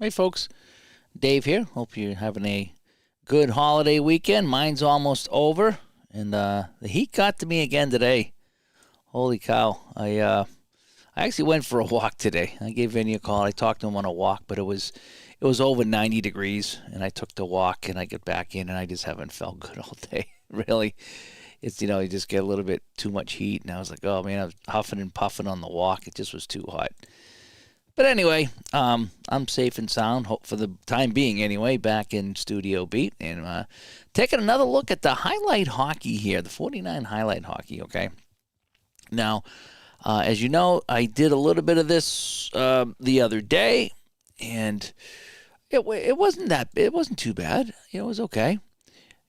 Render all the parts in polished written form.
Hey, folks. Dave here. Hope you're having a good holiday weekend. Mine's almost over, and the heat got to me again today. Holy cow! I actually went for a walk today. I gave Vinny a call. I talked to him on a walk, but it was over 90 degrees, and I took the walk, and I get back in, and I just haven't felt good all day. Really, it's you just get a little bit too much heat, and I was like, oh man, I was huffing and puffing on the walk. It just was too hot. But anyway, I'm safe and sound for the time being anyway, back in Studio Beat and taking another look at the highlight hockey here, the 49 highlight hockey, okay? Now, as you know, I did a little bit of this the other day, and it wasn't too bad. It was okay.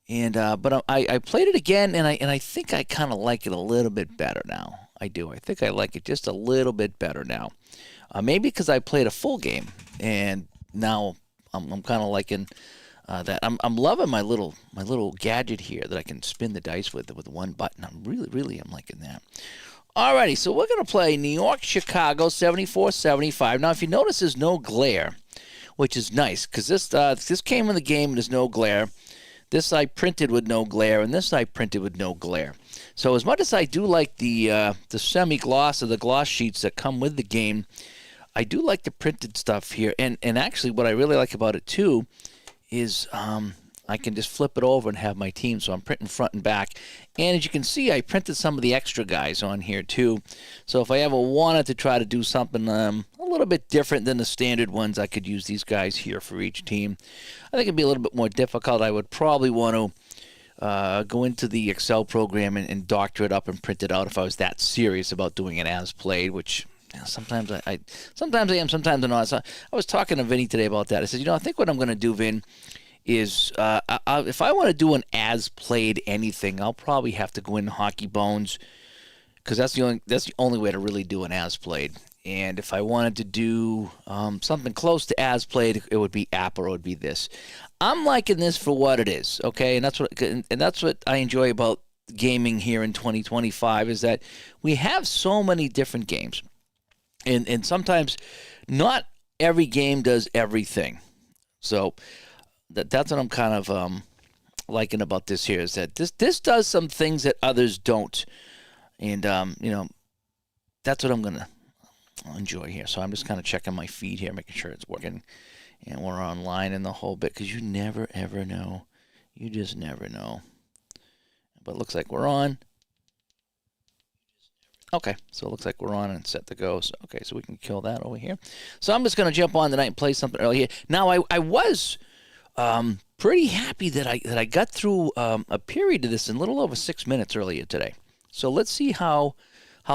And but I played it again, and I think I kind of like it a little bit better now. I do. I think I like it just a little bit better now. Maybe because I played a full game, and now I'm kind of liking that. I'm loving my little gadget here that I can spin the dice with one button. I'm liking that. Alrighty, so we're gonna play New York, Chicago, 74-75. Now, if you notice, there's no glare, which is nice because this came in the game and there's no glare. This I printed with no glare, and this I printed with no glare. So as much as I do like the semi-gloss or the gloss sheets that come with the game, I do like the printed stuff here. And actually what I really like about it too is I can just flip it over and have my team. So I'm printing front and back. And as you can see, I printed some of the extra guys on here too. So if I ever wanted to try to do something a little bit different than the standard ones, I could use these guys here for each team. I think it'd be a little bit more difficult. I would probably want to go into the Excel program and doctor it up and print it out if I was that serious about doing it as played, which sometimes I am, sometimes I'm not. So I was talking to Vinny today about that. I said, I think what I'm going to do, Vin, is if I want to do an as played anything, I'll probably have to go in Hockey Bones because that's the only way to really do an as played. And if I wanted to do something close to as played, it would be app or it would be this. I'm liking this for what it is, okay? And that's what I enjoy about gaming here in 2025 is that we have so many different games. And sometimes not every game does everything. So that's what I'm kind of liking about this here is that this does some things that others don't. And, that's what I'm going to enjoy here. So I'm just kind of checking my feed here, making sure it's working. And we're online in the whole bit because you never, ever know. You just never know. But it looks like we're on. Okay, so it looks like we're on and set to go. So, okay, so we can kill that over here. So I'm just going to jump on tonight and play something early here. Now, I was pretty happy that I got through a period of this in a little over 6 minutes earlier today. So let's see how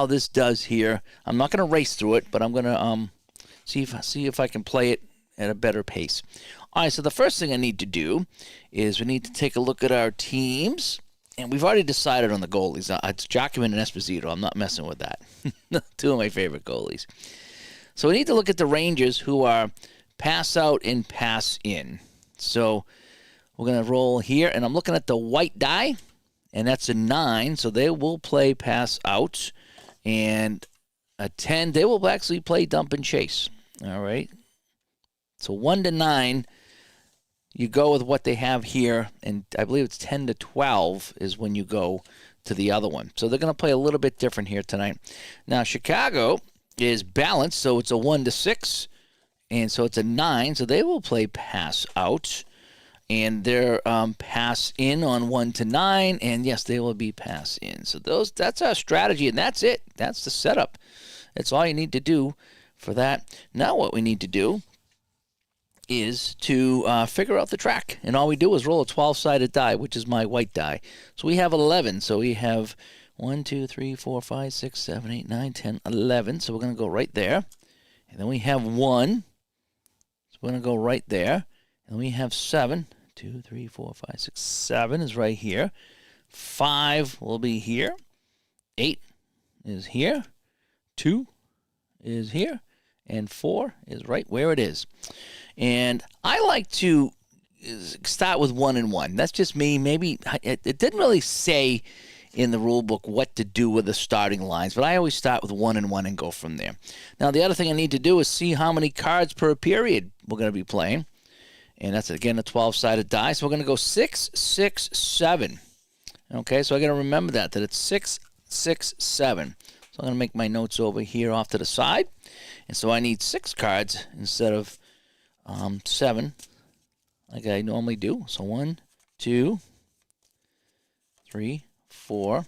this does here. I'm not going to race through it, but I'm going to see if I can play it at a better pace. All right, so the first thing I need to do is we need to take a look at our teams. And we've already decided on the goalies. It's Giacomin and Esposito. I'm not messing with that. Two of my favorite goalies. So we need to look at the Rangers, who are pass out and pass in. So we're going to roll here. And I'm looking at the white die, and that's a 9. So they will play pass out. And a 10, they will actually play dump and chase. All right. So 1 to 9. You go with what they have here, and I believe it's 10 to 12 is when you go to the other one. So they're going to play a little bit different here tonight. Now, Chicago is balanced, so it's a 1 to 6, and so it's a 9. So they will play pass out, and they're pass in on 1 to 9, and yes, they will be pass in. So that's our strategy, and that's it. That's the setup. That's all you need to do for that. Now what we need to do is to figure out the track. And all we do is roll a 12-sided die, which is my white die. So we have 11. So we have 1, 2, 3, 4, 5, 6, 7, 8, 9, 10, 11. So we're going to go right there. And then we have 1. So we're going to go right there. And we have 7. 2, 3, 4, 5, 6, 7 is right here. 5 will be here. 8 is here. 2 is here. And 4 is right where it is. And I like to start with 1 and 1. That's just me. Maybe it didn't really say in the rule book what to do with the starting lines, but I always start with 1 and 1 and go from there. Now, the other thing I need to do is see how many cards per period we're going to be playing. And that's, again, a 12-sided die. So we're going to go 6, 6, 7. Okay, so I got to remember that it's 6, 6, 7. So I'm going to make my notes over here off to the side. And so I need 6 cards instead of 7, like I normally do. So 1, 2, 3, 4,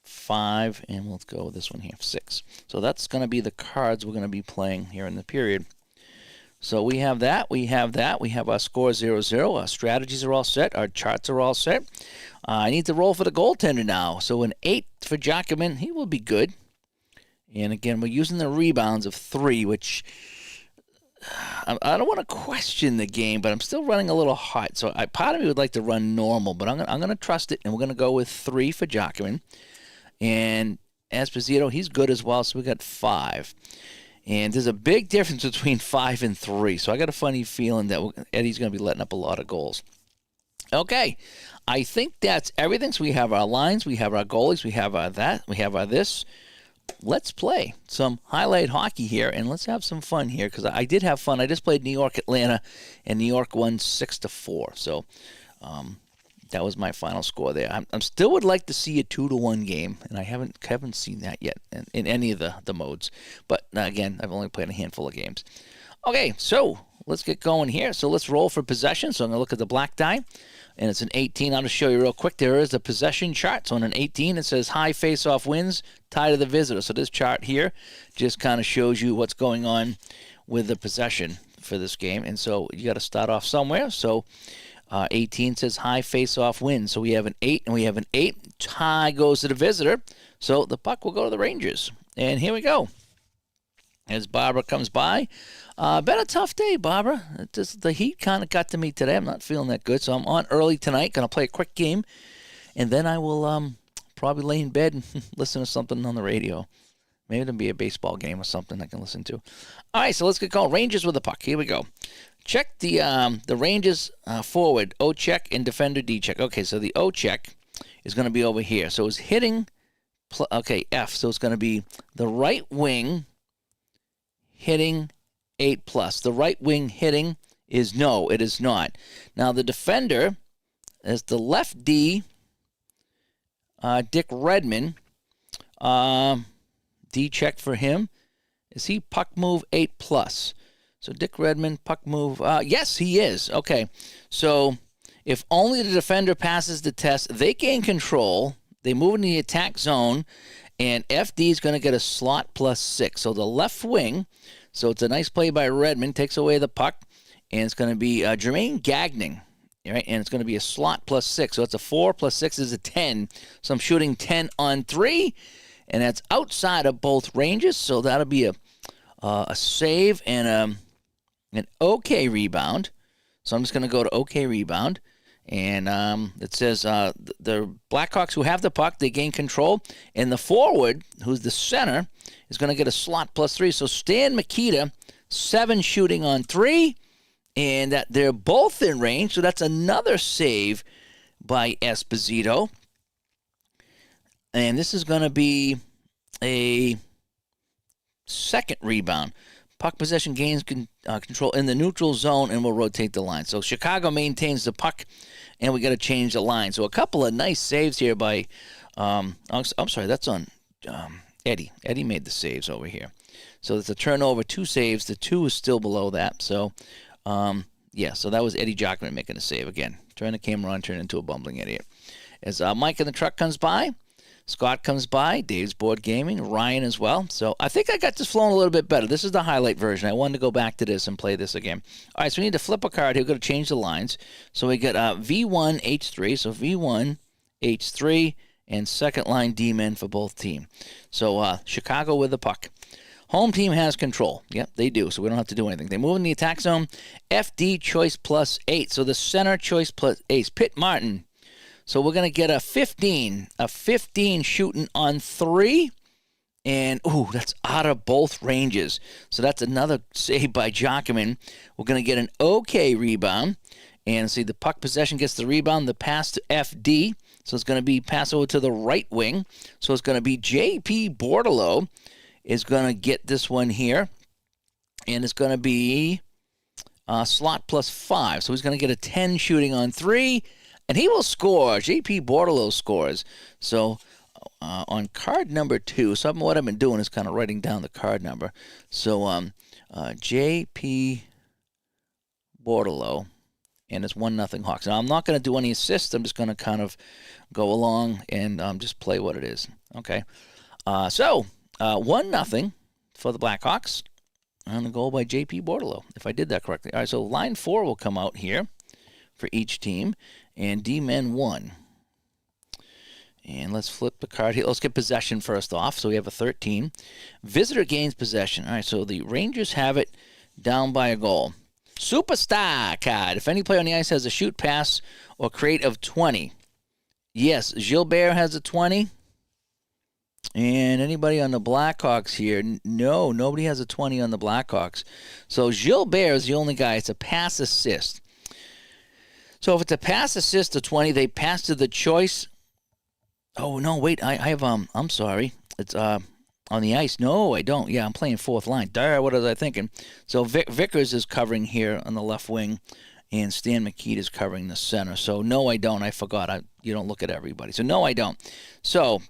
5, and let's go with this one here, 6. So that's going to be the cards we're going to be playing here in the period. So we have that, we have that, we have our score 0-0, our strategies are all set, our charts are all set. I need to roll for the goaltender now. So an 8 for Jockerman, he will be good. And again, we're using the rebounds of 3, which I don't want to question the game, but I'm still running a little hot. So part of me would like to run normal, but I'm going to trust it, and we're going to go with 3 for Jockerman. And Esposito, he's good as well, so we got 5. And there's a big difference between 5 and 3. So I got a funny feeling that Eddie's going to be letting up a lot of goals. Okay, I think that's everything. So we have our lines, we have our goalies, we have our that, we have our this. Let's play some highlight hockey here, and let's have some fun here, because I did have fun. I just played New York, Atlanta, and New York won 6-4. So that was my final score there. I still would like to see a 2-1 game, and I haven't seen that yet in any of the modes. But again, I've only played a handful of games. Okay, so let's get going here. So let's roll for possession. So I'm going to look at the black die, and it's an 18. I'll just show you real quick. There is a possession chart. So on an 18, it says high face-off wins, tie to the visitor. So this chart here just kind of shows you what's going on with the possession for this game. And so you got to start off somewhere. So 18 says high face-off wins. So we have an 8 and we have an 8. Tie goes to the visitor. So the puck will go to the Rangers. And here we go. As Barbara comes by. Been a tough day, Barbara. The heat kind of got to me today. I'm not feeling that good. So I'm on early tonight. Going to play a quick game. And then I will probably lay in bed and listen to something on the radio. Maybe it'll be a baseball game or something I can listen to. All right, so let's get going. Rangers with the puck. Here we go. Check the Rangers forward, O-check, and defender D-check. Okay, so the O-check is going to be over here. So it's hitting, F. So it's going to be the right wing hitting 8+. The right wing hitting is no, it is not. Now the defender is the left D, Dick Redmond. D-check for him. Is he puck move 8+? So Dick Redmond, puck move. Yes, he is. Okay. So if only the defender passes the test, they gain control. They move into the attack zone, and FD is going to get a slot +6. So the left wing, so it's a nice play by Redmond, takes away the puck, and it's going to be Jermaine Gagnon. Right? And it's going to be a slot +6. So it's a 4 + 6 is a 10. So I'm shooting 10 on 3, and that's outside of both ranges. So that'll be a save and an okay rebound. So I'm just going to go to okay rebound. And it says the Blackhawks who have the puck, they gain control. And the forward, who's the center, is going to get a slot +3. So Stan Mikita, 7 shooting on 3. And that they're both in range. So that's another save by Esposito. And this is going to be a second rebound. Puck possession gains control in the neutral zone and will rotate the line. So Chicago maintains the puck, and we got to change the line. So a couple of nice saves here by, I'm sorry, that's on Eddie. Eddie made the saves over here. So it's a turnover, 2 saves. The 2 is still below that. So, so that was Eddie Jockman making a save again. Turn the camera on, turn into a bumbling idiot. As Mike in the truck comes by, Scott comes by, Dave's Board Gaming, Ryan as well. So I think I got this flowing a little bit better. This is the highlight version. I wanted to go back to this and play this again. All right, so we need to flip a card here. We've got to change the lines. So we got V1, H3. So V1, H3, and second line D-men for both teams. So Chicago with the puck. Home team has control. Yep, they do, so we don't have to do anything. They move in the attack zone. FD choice +8. So the center choice +8. Pitt Martin. So we're going to get a 15 shooting on 3. And, that's out of both ranges. So that's another save by Jockerman. We're going to get an okay rebound. And see, the puck possession gets the rebound, the pass to FD. So it's going to be pass over to the right wing. So it's going to be J.P. Bordelot is going to get this one here. And it's going to be slot +5. So he's going to get a 10 shooting on 3. And he will score. J.P. Bordelot scores. So on card number 2, what I've been doing is kind of writing down the card number. So J.P. Bordelot, and it's 1-0 Hawks. Now, I'm not going to do any assists. I'm just going to kind of go along and just play what it is. Okay. 1-0 for the Blackhawks on a goal by J.P. Bordelot, if I did that correctly. All right, so line 4 will come out here for each team, and D-men 1. And let's flip the card here. Let's get possession first off. So we have a 13. Visitor gains possession. All right, so the Rangers have it down by a goal. Superstar card. If any player on the ice has a shoot, pass, or create of 20. Yes, Gilbert has a 20. And anybody on the Blackhawks here? No, nobody has a 20 on the Blackhawks. So Gilbert is the only guy. It's a pass assist. So if it's a pass assist to 20, they pass to the choice. Oh, no, wait, I have, I'm sorry. It's on the ice. No, I don't. Yeah, I'm playing fourth line. What was I thinking? So Vickers is covering here on the left wing, and Stan Mikita is covering the center. So, no, I don't. I forgot. You don't look at everybody. So, no, I don't. So,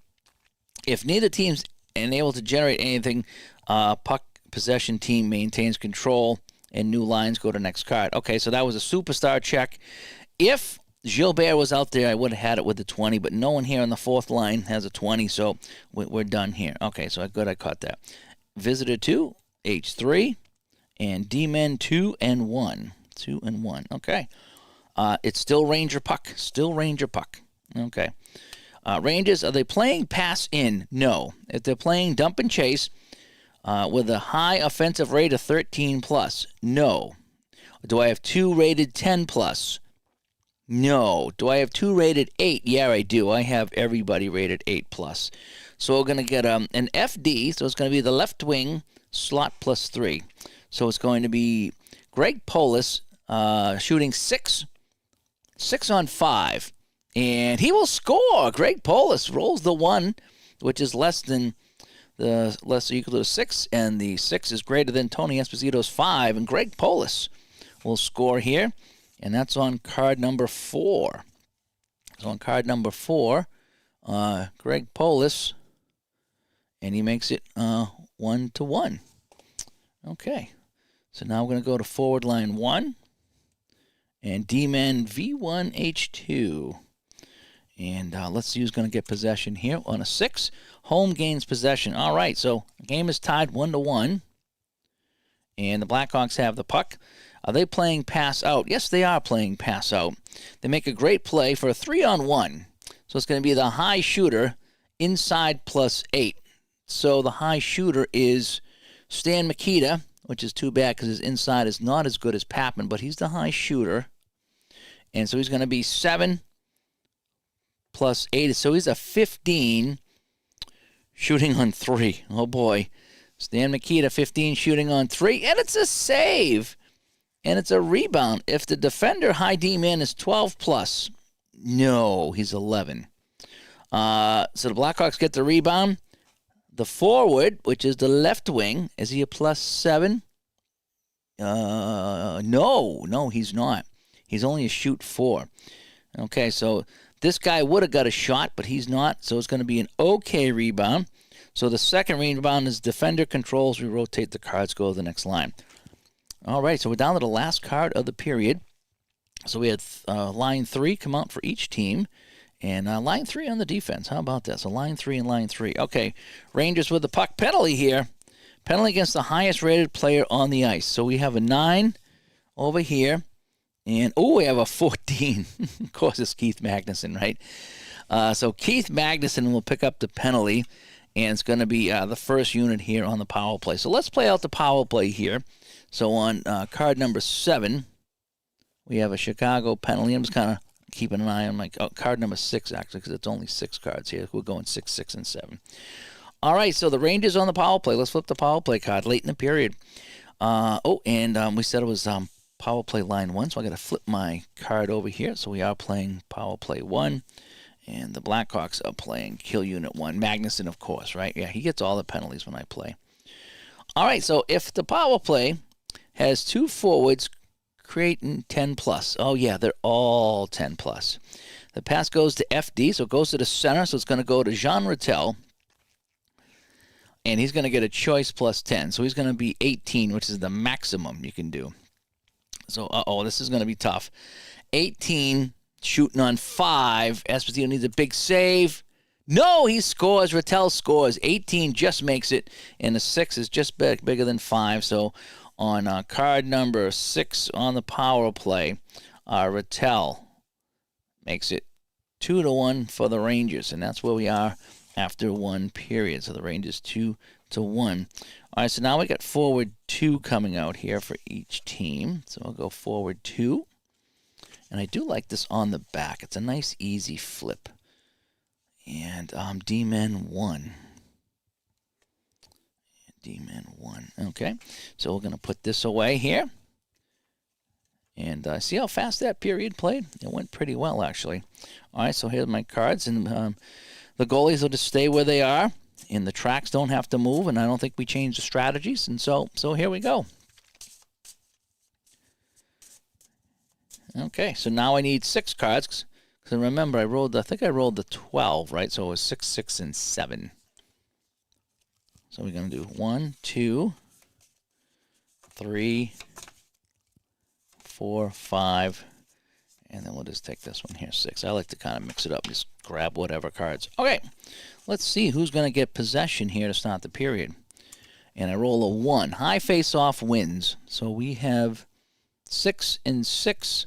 if neither team's unable to generate anything, puck possession team maintains control, and new lines go to next card. Okay, so that was a superstar check. If Gilbert was out there, I would have had it with the 20, but no one here on the fourth line has a 20, so we're done here. Okay, so good, I caught that. Visitor 2, H3, and D-men 2 and 1. 2 and 1. Okay. It's still Ranger puck. Okay. Rangers, are they playing pass in? No. If they're playing dump and chase with a high offensive rate of 13+, no. Do I have 2 rated 10+? No. Do I have 2 rated 8? Yeah, I do. I have everybody rated 8+. So we're going to get an FD, so it's going to be the left wing slot +3. So it's going to be Greg Polis shooting 6 on 5. And he will score. Greg Polis rolls the 1, which is less or equal to 6, and the 6 is greater than Tony Esposito's 5, and Greg Polis will score here. And that's on card number 4. So on card number 4, Greg Polis, and he makes it 1-1. Okay. So now we're going to go to forward line 1, and D-men V1H2. And let's see who's going to get possession here on a 6. Home gains possession. All right, so the game is tied 1-1, and the Blackhawks have the puck. Are they playing pass out? Yes, they are playing pass out. They make a great play for a 3-on-1. So it's going to be the high shooter inside +8. So the high shooter is Stan Mikita, which is too bad because his inside is not as good as Papin, but he's the high shooter. And so he's going to be 7 +8. So he's a 15 shooting on 3. Oh, boy. Stan Mikita, 15 shooting on 3. And it's a save. And it's a rebound. If the defender high D-man is 12+, no, he's 11. So the Blackhawks get the rebound. The forward, which is the left wing, is he a +7? No, he's not. He's only a shoot 4. Okay, so this guy would have got a shot, but he's not. So it's going to be an okay rebound. So the second rebound is defender controls. We rotate the cards, go to the next line. All right, so we're down to the last card of the period. So we had line 3 come out for each team, and line 3 on the defense. How about that? So line 3 and line 3. Okay, Rangers with the puck. Penalty here. Penalty against the highest-rated player on the ice. So we have a 9 over here, and, we have a 14. Of course, it's Keith Magnuson, right? So Keith Magnuson will pick up the penalty, and it's going to be the first unit here on the power play. So let's play out the power play here. So on card number 7, we have a Chicago penalty. I'm just kind of keeping an eye on card number 6, actually, because it's only 6 cards here. We're going 6, 6, and 7. All right, so the Rangers on the power play. Let's flip the power play card late in the period. We said it was power play line 1, so I got to flip my card over here. So we are playing power play 1. And the Blackhawks are playing Kill Unit 1. Magnuson, of course, right? Yeah, he gets all the penalties when I play. All right, so if the power play has 2 forwards creating 10 plus. Oh, yeah, they're all 10 plus. The pass goes to FD, so it goes to the center, so it's going to go to Jean Rattel. And he's going to get a choice plus 10. So he's going to be 18, which is the maximum you can do. So, this is going to be tough. 18, shooting on 5. Esposito needs a big save. No, he scores. Rattel scores. 18 just makes it. And the 6 is just bigger than 5. So on card number 6 on the power play, Rattel makes it 2-1 for the Rangers. And that's where we are after 1 period. So the Rangers 2-1. All right, so now we got forward 2 coming out here for each team. So I'll go forward 2. And I do like this on the back. It's a nice, easy flip. And D-men 1. D-men 1. Okay, so we're going to put this away here. And see how fast that period played? It went pretty well, actually. All right, so here's my cards. And the goalies will just stay where they are. And the tracks don't have to move. And I don't think we changed the strategies. And so here we go. Okay, so now I need 6 cards. Because remember, I think I rolled the 12, right? So it was 6, 6, and 7. So we're going to do 1, 2, 3, 4, 5. And then we'll just take this one here, 6. I like to kind of mix it up, just grab whatever cards. Okay, let's see who's going to get possession here to start the period. And I roll a 1. High face-off wins. So we have 6 and 6.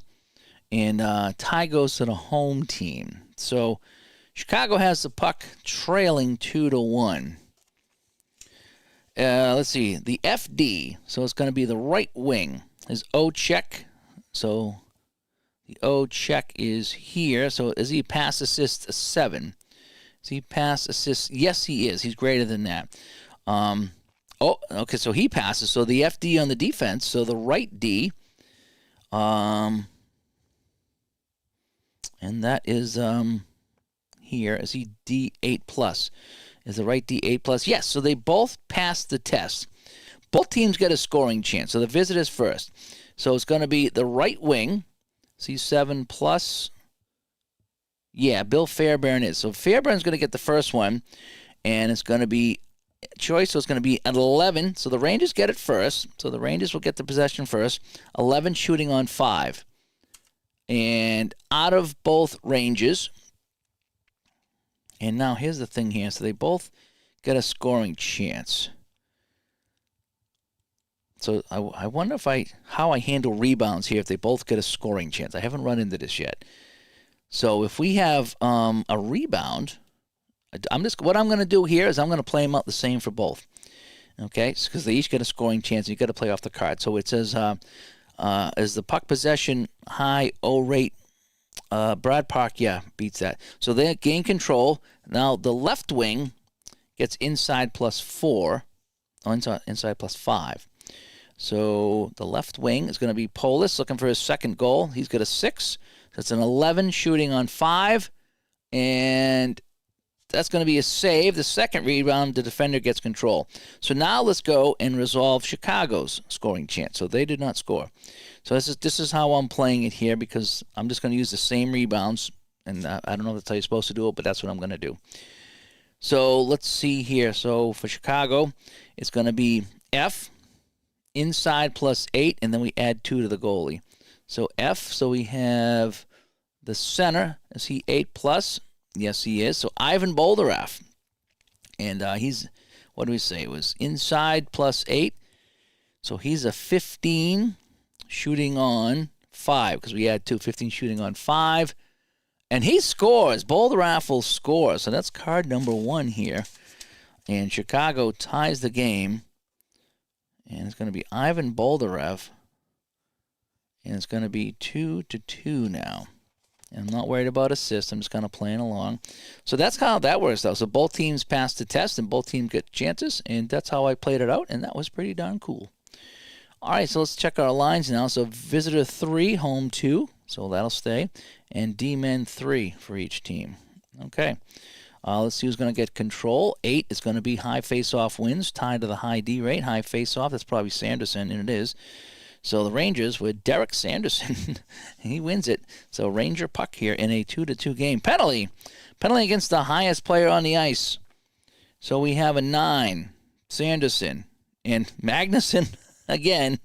And tie goes to the home team. So Chicago has the puck trailing 2-1. Let's see. The FD, so it's going to be the right wing, is Ocheck. So the Ocheck is here. So is he pass assist 7? Is he pass assist? Yes, he is. He's greater than that. Okay, so he passes. So the FD on the defense. So the right D. And that is here. Is he D8 plus? Is the right D8 plus? Yes, so they both passed the test. Both teams get a scoring chance. So the visitors first. So it's going to be the right wing. C7 plus. Yeah, Bill Fairbairn is. So Fairbairn's going to get the first one. And it's going to be choice. So it's going to be an 11. So the Rangers get it first. So the Rangers will get the possession first. 11 shooting on 5. And out of both ranges. And now here's the thing here. So they both get a scoring chance. So I wonder how I handle rebounds here if they both get a scoring chance. I haven't run into this yet. So if we have a rebound, what I'm going to do here is I'm going to play them out the same for both. Okay, because they each get a scoring chance. You got to play off the card. So it says. Is the puck possession high O rate? Brad Park, yeah, beats that. So they gain control. Now the left wing gets inside plus 4. Oh, inside plus 5. So the left wing is going to be Polis looking for his second goal. He's got a 6. That's an 11 shooting on 5. And that's going to be a save. The second rebound, the defender gets control. So now let's go and resolve Chicago's scoring chance. So they did not score. So this is how I'm playing it here because I'm just going to use the same rebounds. And I don't know if that's how you're supposed to do it, but that's what I'm going to do. So let's see here. So for Chicago, it's going to be F, inside plus 8, and then we add 2 to the goalie. So F, so we have the center. Is he 8 plus? Yes, he is. So Ivan Boldyroff. And he's, what do we say? It was inside plus 8. So he's a 15 shooting on 5 because we had 2, 15 shooting on 5. And he scores. Boldyroff will score. So that's card number 1 here. And Chicago ties the game. And it's going to be Ivan Boldyroff. And it's going to be 2-2 now. And I'm not worried about assists. I'm just kind of playing along. So that's how that works, though. So both teams passed the test, and both teams get chances. And that's how I played it out, and that was pretty darn cool. All right, so let's check our lines now. So visitor 3, home 2. So that'll stay. And D-men 3 for each team. Okay. Let's see who's going to get control. 8 is going to be high face-off wins, tied to the high D rate. High face-off, that's probably Sanderson, and it is. So the Rangers with Derek Sanderson, he wins it. So Ranger puck here in a 2-2 game. Penalty against the highest player on the ice. So we have a 9, Sanderson, and Magnuson again.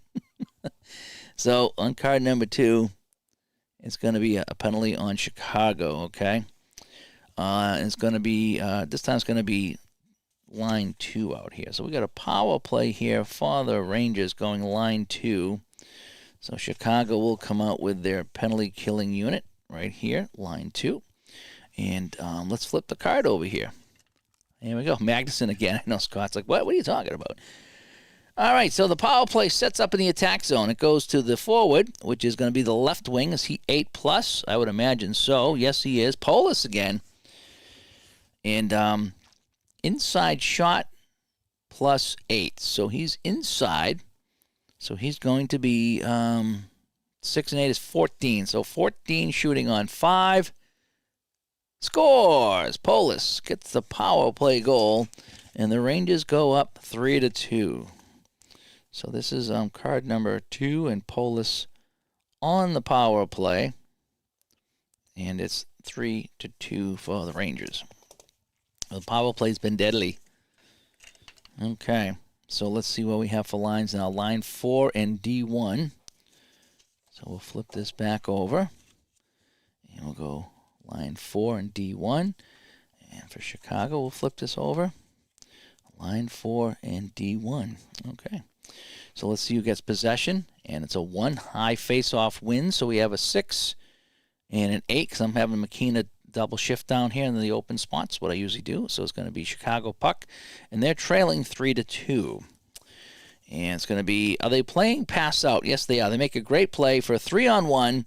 So on card number 2, it's going to be a penalty on Chicago, okay? It's going to be, this time it's going to be line 2 out here. So we got a power play here for the Rangers going line 2. So Chicago will come out with their penalty killing unit right here, line 2. And let's flip the card over here. Here we go. Magnuson again. I know Scott's like, what are you talking about? All right, so the power play sets up in the attack zone. It goes to the forward, which is going to be the left wing. Is he 8+? I would imagine so. Yes, he is. Polis again. And inside shot +8. So he's inside. So he's going to be 6 and 8 is 14. So 14 shooting on 5. Scores. Polis gets the power play goal. And the Rangers go up 3-2. So this is card number 2 and Polis on the power play. And it's 3-2 for the Rangers. The power play's been deadly. Okay, so let's see what we have for lines now. Line 4 and D1. So we'll flip this back over. And we'll go line 4 and D1. And for Chicago, we'll flip this over. Line 4 and D1. Okay. So let's see who gets possession. And it's a 1 high face-off win. So we have a 6 and an 8 because I'm having McKenna double shift down here in the open spots, what I usually do. So it's going to be Chicago puck. And they're trailing 3-2. And it's going to be, are they playing pass out? Yes, they are. They make a great play for a 3-on-1.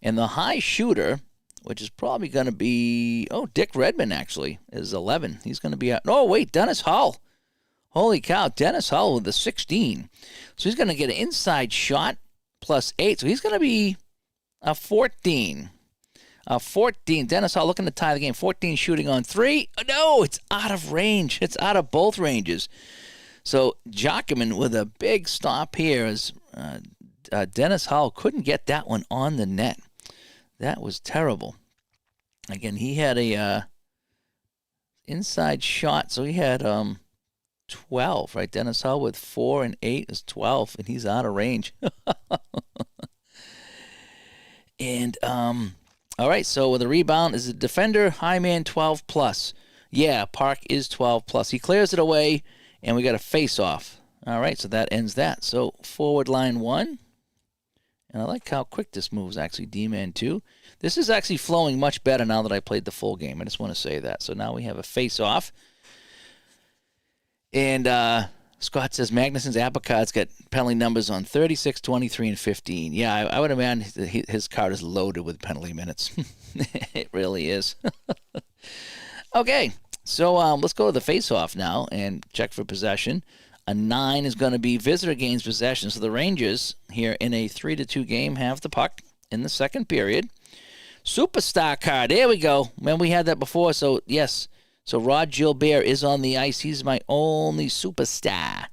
And the high shooter, which is probably going to be, Dick Redmond actually, is 11. He's going to be out. Oh, wait, Dennis Hull. Holy cow, Dennis Hull with the 16. So he's going to get an inside shot +8. So he's going to be a 14. 14. Dennis Hull looking to tie the game. 14 shooting on 3. No, it's out of range. It's out of both ranges. So Jockerman with a big stop here as Dennis Hull couldn't get that one on the net. That was terrible. Again, he had a inside shot, so he had 12, right? Dennis Hull with 4 and 8 is 12, and he's out of range. And all right, so with a rebound is a defender, high man 12+. Yeah, Park is 12+. He clears it away, and we got a face-off. All right, so that ends that. So forward line 1. And I like how quick this moves, actually, D-man 2. This is actually flowing much better now that I played the full game. I just want to say that. So now we have a face-off. And Scott says Magnuson's Apicard's got penalty numbers on 36, 23, and 15. Yeah, I would imagine his card is loaded with penalty minutes. It really is. Okay, so let's go to the face-off now and check for possession. A 9 is going to be visitor gains possession. So the Rangers here in a 3-2 game have the puck in the second period. Superstar card. There we go. Man, we had that before. So, yes. So Rod Gilbert is on the ice. He's my only superstar.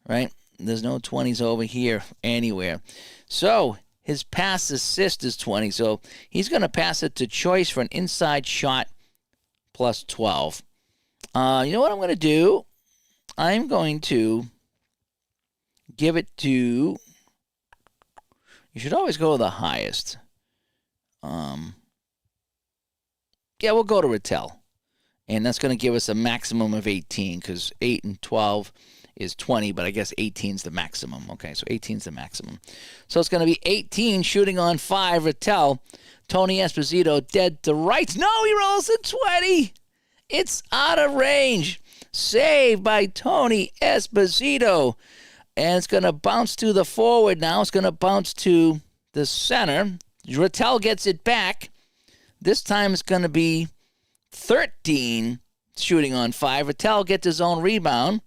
Right? There's no 20s over here anywhere. So his pass assist is 20. So he's going to pass it to Choice for an inside shot +12. You know what I'm going to do? I'm going to give it to, you should always go to the highest. Yeah, we'll go to Rattel. And that's going to give us a maximum of 18 because 8 and 12 is 20, but I guess 18 is the maximum. Okay, so 18 is the maximum. So it's going to be 18 shooting on 5, Rattel. Tony Esposito dead to rights. No, he rolls a 20. It's out of range. Saved by Tony Esposito. And it's going to bounce to the forward now. It's going to bounce to the center. Rattel gets it back. This time it's going to be 13 shooting on 5. Rattel gets his own rebound.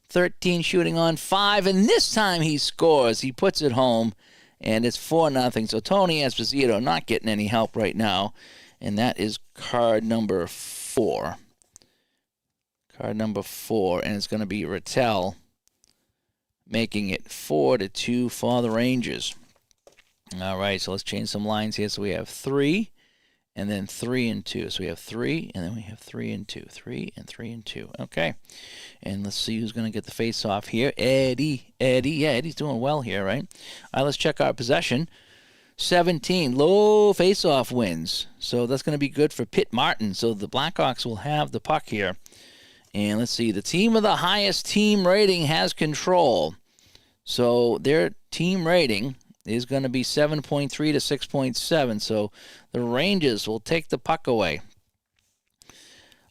13 shooting on 5. And this time he scores. He puts it home. And it's 4-0. So Tony Esposito not getting any help right now. and that is card number 4. Card number 4, and it's going to be Rattel, making it 4-2 for the Rangers. All right, so let's change some lines here. So we have 3, and then 3 and 2. So we have 3, and then we have 3 and 2. 3 and 3 and 2. Okay, and let's see who's going to get the face-off here. Eddie. Yeah, Eddie's doing well here, right? All right, let's check our possession. 17, low face-off wins. So that's going to be good for Pitt Martin. So the Blackhawks will have the puck here. And let's see, the team with the highest team rating has control. So their team rating is going to be 7.3 to 6.7. So the Rangers will take the puck away.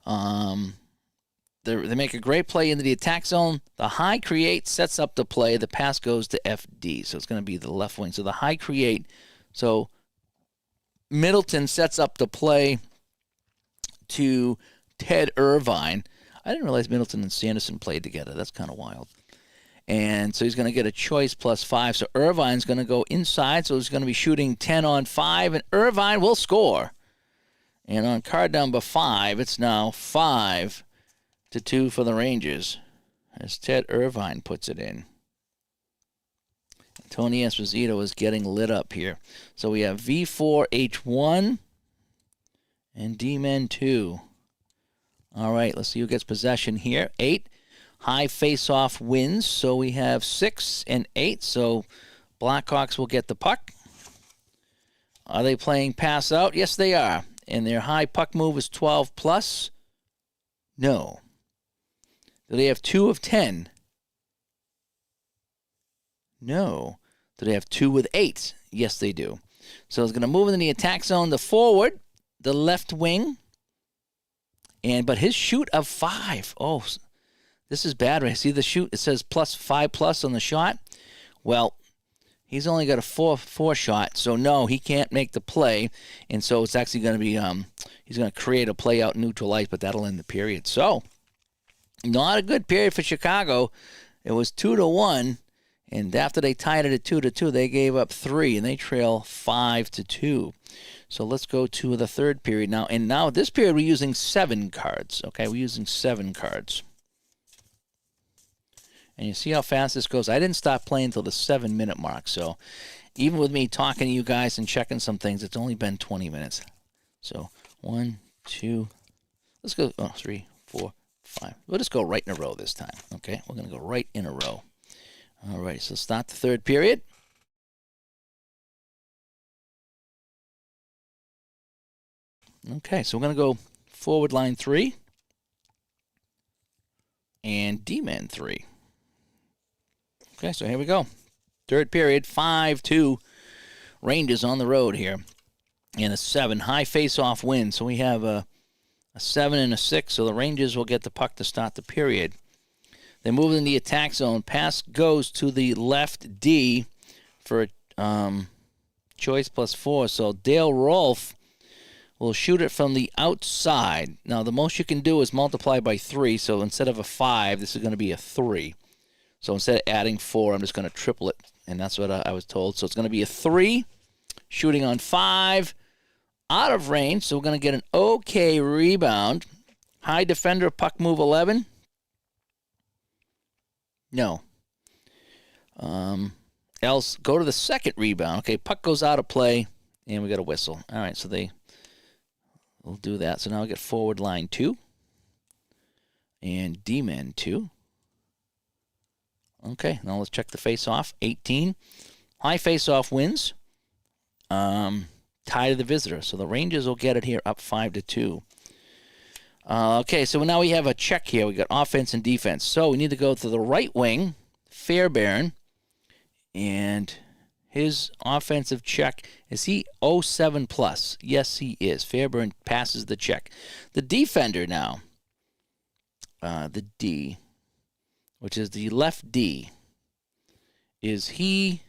They make a great play into the attack zone. The high create sets up the play. The pass goes to FD. So it's going to be the left wing. So the high create. So Middleton sets up the play to Ted Irvine. I didn't realize Middleton and Sanderson played together. That's kind of wild. And so he's going to get a choice +5. So Irvine's going to go inside. So he's going to be shooting 10 on 5. And Irvine will score. And on card number 5, it's now 5-2 for the Rangers, as Ted Irvine puts it in. Tony Esposito is getting lit up here. So we have V4H1 and D-Men 2. All right, let's see who gets possession here. 8, high face-off wins. So we have 6 and 8. So Blackhawks will get the puck. Are they playing pass out? Yes, they are. And their high puck move is 12+. No. Do they have 2 of 10? No. Do they have 2 with 8? Yes, they do. So it's going to move into the attack zone. The forward, the left wing. But his shoot of 5. Oh, this is bad. Right? See the shoot? It says +5+ on the shot. Well, he's only got a 4 shot, so no, he can't make the play. And so it's actually going to be he's going to create a play out neutral ice, but that'll end the period. So not a good period for Chicago. It was 2-1, and after they tied it at 2-2, they gave up 3, and they trail 5-2. So let's go to the third period now. And now this period we're using 7 cards. Okay, we're using 7 cards. And you see how fast this goes. I didn't stop playing until the 7-minute mark. So even with me talking to you guys and checking some things, it's only been 20 minutes. So 1, 2, let's go 3, 4, 5. We'll just go right in a row this time. Okay, we're going to go right in a row. All right, so start the third period. Okay, so we're going to go forward line 3 and D-men 3. Okay, so here we go. Third period, 5-2. Rangers on the road here. And a 7. High face-off win. So we have a 7 and a 6. So the Rangers will get the puck to start the period. They move in the attack zone. Pass goes to the left D for choice +4. So Dale Rolfe will shoot it from the outside. Now, the most you can do is multiply by 3. So instead of a 5, this is going to be a 3. So instead of adding 4, I'm just going to triple it. And that's what I was told. So it's going to be a 3, shooting on 5, out of range. So we're going to get an okay rebound. High defender, puck move 11. No. Else, go to the second rebound. Okay, puck goes out of play, and we got a whistle. All right, so we'll do that. So now we get forward line 2 and D-men 2. Okay, now let's check the face-off. 18. High face-off wins. Tie to the visitor. So the Rangers will get it here up 5-2. Okay, so now we have a check here. We got offense and defense. So we need to go to the right wing, Fairbairn, and his offensive check, is he 07+? Yes, he is. Fairbairn passes the check. The defender now, the D, which is the left D, is he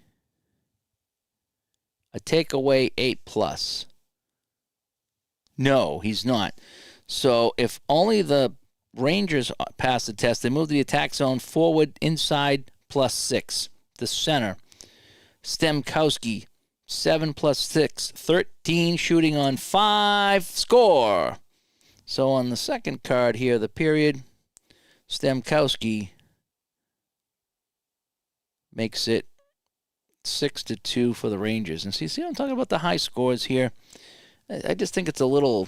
a takeaway 8+? No, he's not. So if only the Rangers pass the test, they move to the attack zone, forward, inside, +6. The center, Stemkowski, 7 plus 6, 13, shooting on 5, score. So on the second card here, the period, Stamkowski makes it 6-2 for the Rangers. And see, I'm talking about the high scores here. I just think it's a little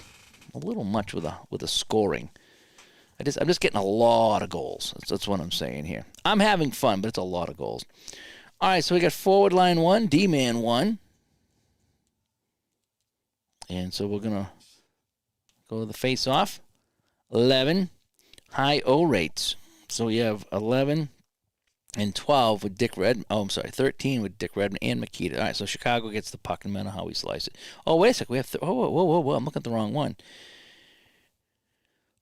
much with the scoring. I'm just getting a lot of goals. That's what I'm saying here. I'm having fun, but it's a lot of goals. All right, so we got forward line 1, D-man 1. And so we're going to go to the face-off. 11, high O rates. So we have 11 and 12 with Dick Redmond. Oh, I'm sorry, 13 with Dick Redmond and Mikita. All right, so Chicago gets the puck, no matter how we slice it. Oh, wait a second. We have whoa. I'm looking at the wrong one.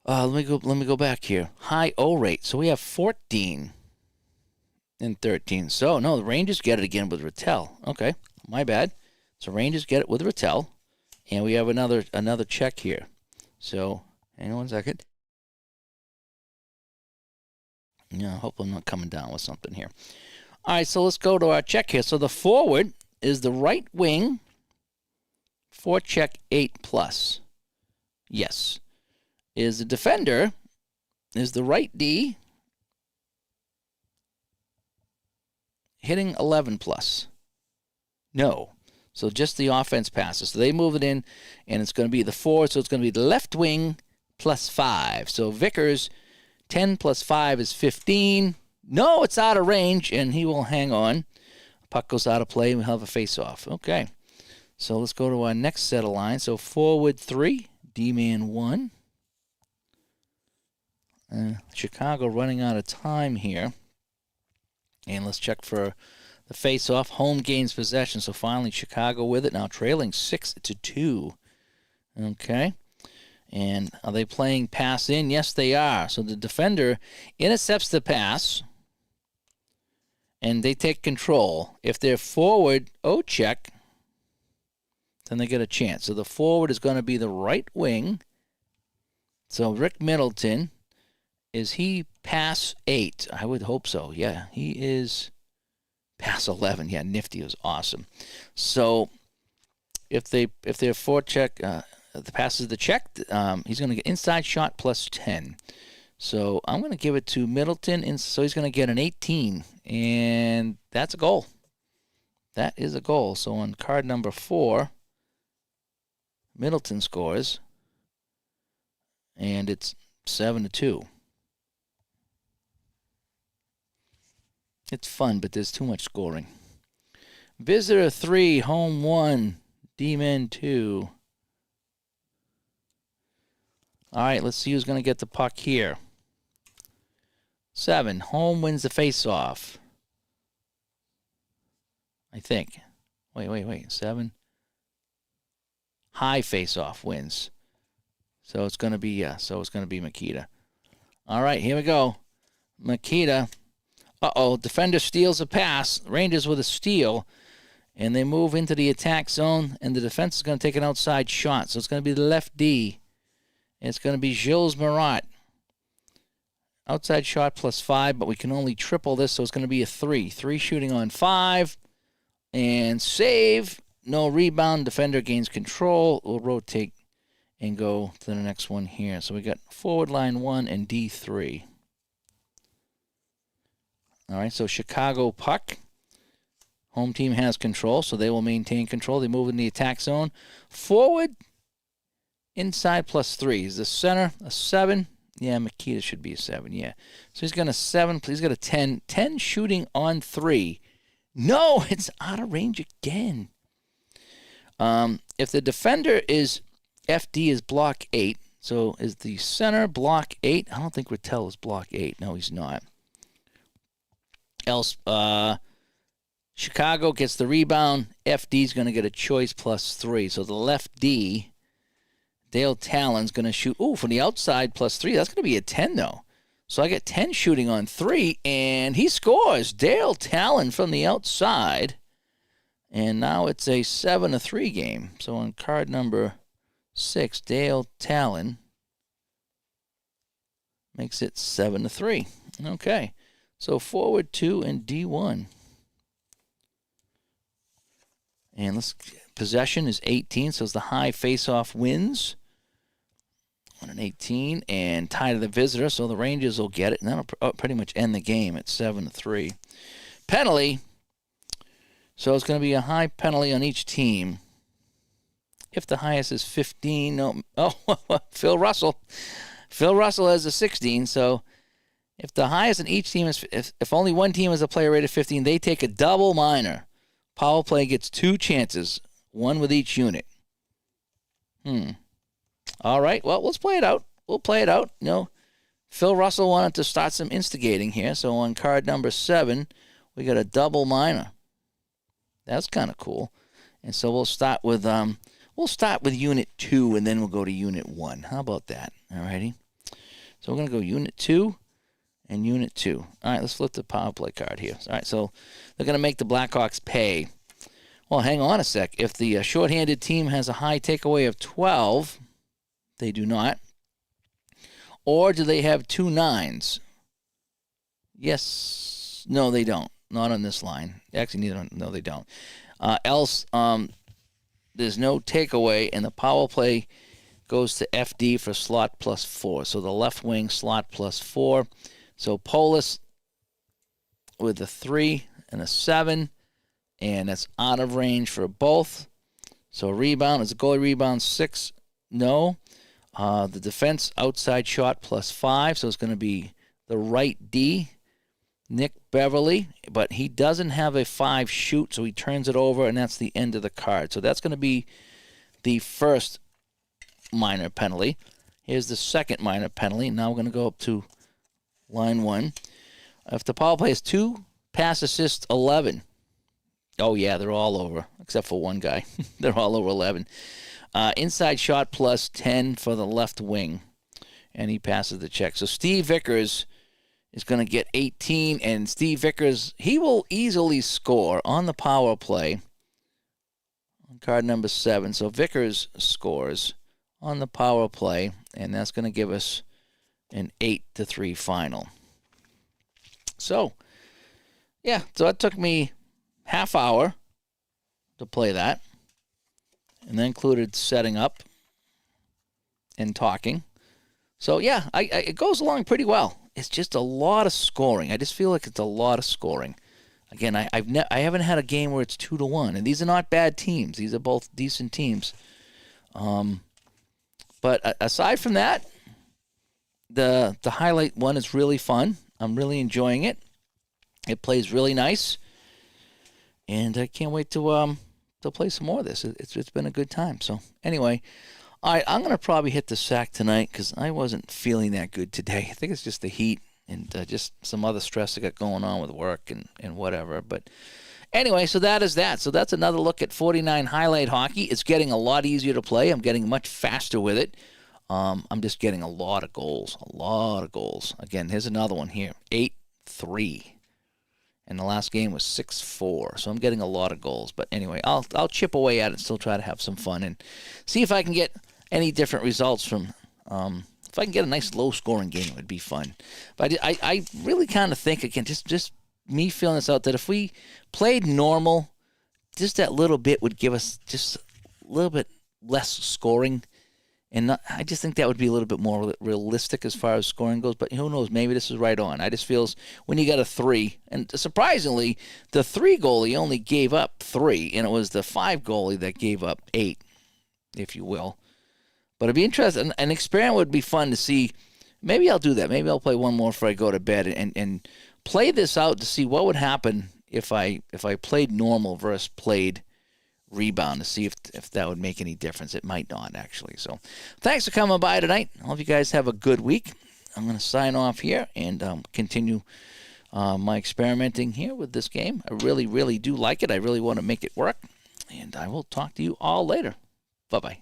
Let me go back here. High O rate. So we have 14 and 13. So, no, the Rangers get it again with Rattel. Okay, my bad. So Rangers get it with Rattel. And we have another check here. So, hang on 1 second. Yeah, I hope I'm not coming down with something here. All right, so let's go to our check here. So the forward is the right wing, 4-check 8+. Yes. Is the defender is the right D, hitting 11+. No. So just the offense passes. So they move it in, and it's going to be the forward. So it's going to be the left wing +5. So Vickers, 10 plus 5 is 15. No, it's out of range, and he will hang on. Puck goes out of play, and we'll have a face-off. Okay. So let's go to our next set of lines. So forward 3, D-man 1. Chicago running out of time here. And let's check for the face-off. Home gains possession. So finally Chicago with it. Now trailing 6-2. Okay. And are they playing pass in? Yes, they are. So the defender intercepts the pass. And they take control. If they're forward, check, then they get a chance. So the forward is going to be the right wing. So Rick Middleton, is he past 8? I would hope so. Yeah, he is past 11. Yeah, nifty. Was awesome. So if they're forecheck, the pass is the check. He's going to get inside shot +10. So I'm going to give it to Middleton, and so he's going to get an 18, and that's a goal. That is a goal. So on card number 4, Middleton scores, and it's 7-2. It's fun, but there's too much scoring. Visitor 3, home 1, D-men 2. All right, let's see who's going to get the puck here. 7, home wins the face-off. I think. Wait. 7. High face-off wins. So it's going to be, Mikita. All right, here we go. Mikita. Defender steals a pass. Rangers with a steal. And they move into the attack zone, and the defense is going to take an outside shot. So it's going to be the left D. It's going to be Gilles Marat. Outside shot +5, but we can only triple this, so it's going to be a 3. 3 shooting on 5. And save. No rebound. Defender gains control. We'll rotate and go to the next one here. So we got forward line 1 and D3. All right, so Chicago puck. Home team has control, so they will maintain control. They move in the attack zone. Forward, inside +3. Is the center a 7? Yeah, Mikita should be a 7, yeah. So he's got a 7, he's got a 10. 10 shooting on 3. No, it's out of range again. If the defender is, FD is block 8, so is the center block 8? I don't think Rattel is block 8. No, he's not. Else, Chicago gets the rebound. FD's going to get a choice +3. So the left D, Dale Talon's going to shoot. From the outside +3. That's going to be a 10, though. So I get 10 shooting on 3, and he scores. Dale Talon from the outside. And now it's a 7-3 game. So on card number 6, Dale Talon makes it 7-3. Okay. So forward 2 and D1. And possession is 18, so it's the high face-off wins on an 18, and tie to the visitor, so the Rangers will get it, and that'll pretty much end the game at 7-3. Penalty, so it's going to be a high penalty on each team. If the highest is 15, Phil Russell. Phil Russell has a 16, so if the highest in each team is, if only one team has a player rated 15, they take a double minor. Power play gets 2 chances, 1 with each unit. All right, well, let's play it out. We'll play it out. Phil Russell wanted to start some instigating here, so on card number 7, we got a double minor. That's kind of cool. And so we'll start with unit 2, and then we'll go to unit 1. How about that? All righty. So we're going to go unit 2 and unit 2. All right, let's flip the power play card here. All right, so they're going to make the Blackhawks pay. Well, hang on a sec. If the shorthanded team has a high takeaway of 12, they do not. Or do they have 2 9s? Yes. No, they don't. Not on this line. Actually, no, they don't. Else, there's no takeaway, and the power play goes to FD for slot +4. So the left wing slot +4. So Polis with a 3 and a 7, and that's out of range for both. So rebound, is a goalie rebound 6? No. The defense outside shot +5, so it's going to be the right D, Nick Beverly, but he doesn't have a 5 shoot, so he turns it over, and that's the end of the card. So that's going to be the first minor penalty. Here's the second minor penalty. Now we're going to go up to line 1. If the power play is 2, pass assist 11. Oh, yeah, they're all over, except for one guy. They're all over 11. Inside shot +10 for the left wing, and he passes the check. So Steve Vickers is going to get 18, and Steve Vickers, he will easily score on the power play on card number 7. So Vickers scores on the power play, and that's going to give us an 8-3 final. So, yeah, so it took me half hour to play that. And that included setting up and talking. So, yeah, it goes along pretty well. It's just a lot of scoring. I just feel like it's a lot of scoring. Again, I haven't had a game where it's 2-1. And these are not bad teams. These are both decent teams. But aside from that, the highlight one is really fun. I'm really enjoying it. It plays really nice. And I can't wait to play some more of this. It's been a good time. So anyway, all right, I'm going to probably hit the sack tonight because I wasn't feeling that good today. I think it's just the heat and just some other stress I got going on with work and whatever. But anyway, so that is that. So that's another look at 49 highlight hockey. It's getting a lot easier to play. I'm getting much faster with it. I'm just getting a lot of goals. Again, here's another one here, 8-3. And the last game was 6-4, so I'm getting a lot of goals. But anyway, I'll chip away at it and still try to have some fun and see if I can get any different results from. If I can get a nice low-scoring game, it would be fun. But I really kind of think, again, just me feeling this out, that if we played normal, just that little bit would give us just a little bit less scoring. And I just think that would be a little bit more realistic as far as scoring goes. But who knows? Maybe this is right on. I just feel when you got a 3, and surprisingly, the 3 goalie only gave up 3, and it was the 5 goalie that gave up 8, if you will. But it'd be interesting. An experiment would be fun to see. Maybe I'll do that. Maybe I'll play one more before I go to bed and play this out to see what would happen if I played normal versus played rebound, to see if that would make any difference. It might not, actually. So thanks for coming by tonight. I hope you guys have a good week. I'm going to sign off here and continue my experimenting here with this game. I really, really do like it. I really want to make it work. And I will talk to you all later. Bye-bye.